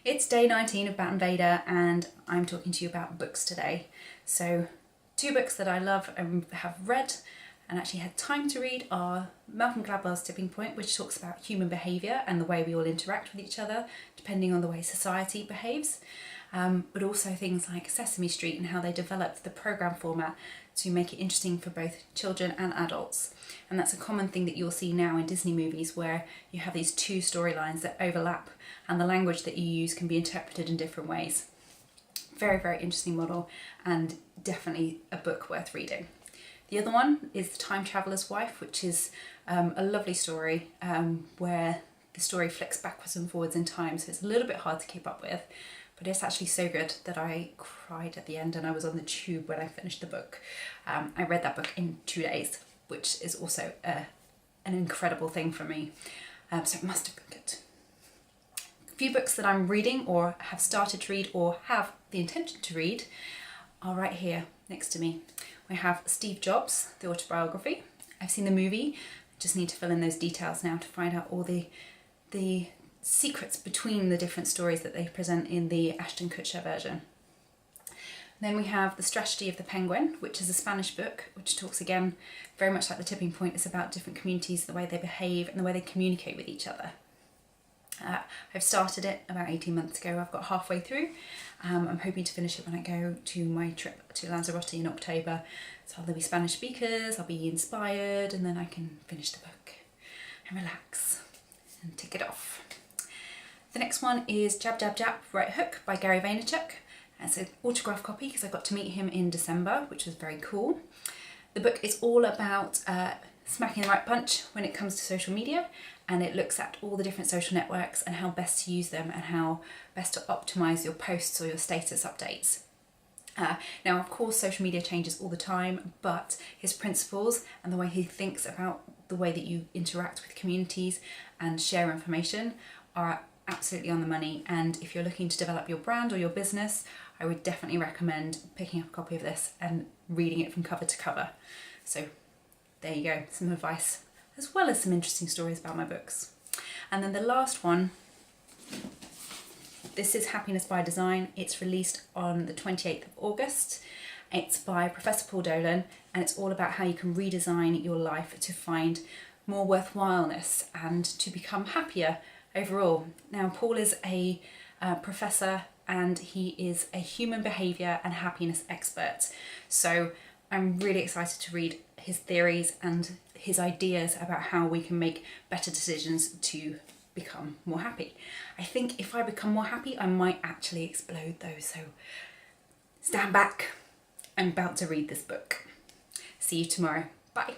It's day 19 of BattenVEDA and I'm talking to you about books today. So 2 books that I love and have read and actually had time to read are Malcolm Gladwell's Tipping Point, which talks about human behaviour and the way we all interact with each other depending on the way society behaves, but also things like Sesame Street and how they developed the programme format to make it interesting for both children and adults. And that's a common thing that you'll see now in Disney movies, where you have these 2 storylines that overlap and the language that you use can be interpreted in different ways. Very, very interesting model and definitely a book worth reading. The other one is The Time Traveller's Wife, which is a lovely story where the story flicks backwards and forwards in time, so it's a little bit hard to keep up with, but it's actually so good that I cried at the end and I was on the tube when I finished the book. I read that book in 2 days, which is also an incredible thing for me, so it must have been good. A few books that I'm reading or have started to read or have the intention to read are right here next to me. We have Steve Jobs, the autobiography. I've seen the movie, I just need to fill in those details now to find out all the secrets between the different stories that they present in the Ashton Kutcher version. Then we have The Strategy of the Penguin, which is a Spanish book, which talks again, very much like The Tipping Point, it's about different communities, the way they behave and the way they communicate with each other. I've started it about 18 months ago, I've got halfway through. I'm hoping to finish it when I go to my trip to Lanzarote in October. So there'll be Spanish speakers, I'll be inspired, and then I can finish the book and relax and tick it off. The next one is Jab Jab Jab, Right Hook by Gary Vaynerchuck. It's an autograph copy because I got to meet him in December, which was very cool. The book is all about smacking the right punch when it comes to social media, and it looks at all the different social networks and how best to use them and how best to optimise your posts or your status updates. Now, of course, social media changes all the time, but his principles and the way he thinks about the way that you interact with communities and share information are absolutely on the money. And if you're looking to develop your brand or your business, I would definitely recommend picking up a copy of this and reading it from cover to cover. So there you go, some advice, as well as some interesting stories about my books. And then the last one, this is Happiness by Design. It's released on the 28th of August. It's by Professor Paul Dolan, and it's all about how you can redesign your life to find more worthwhileness and to become happier overall. Now, Paul is a professor and he is a human behaviour and happiness expert. So I'm really excited to read his theories and his ideas about how we can make better decisions to become more happy. I think if I become more happy, I might actually explode though, so stand back. I'm about to read this book. See you tomorrow. Bye.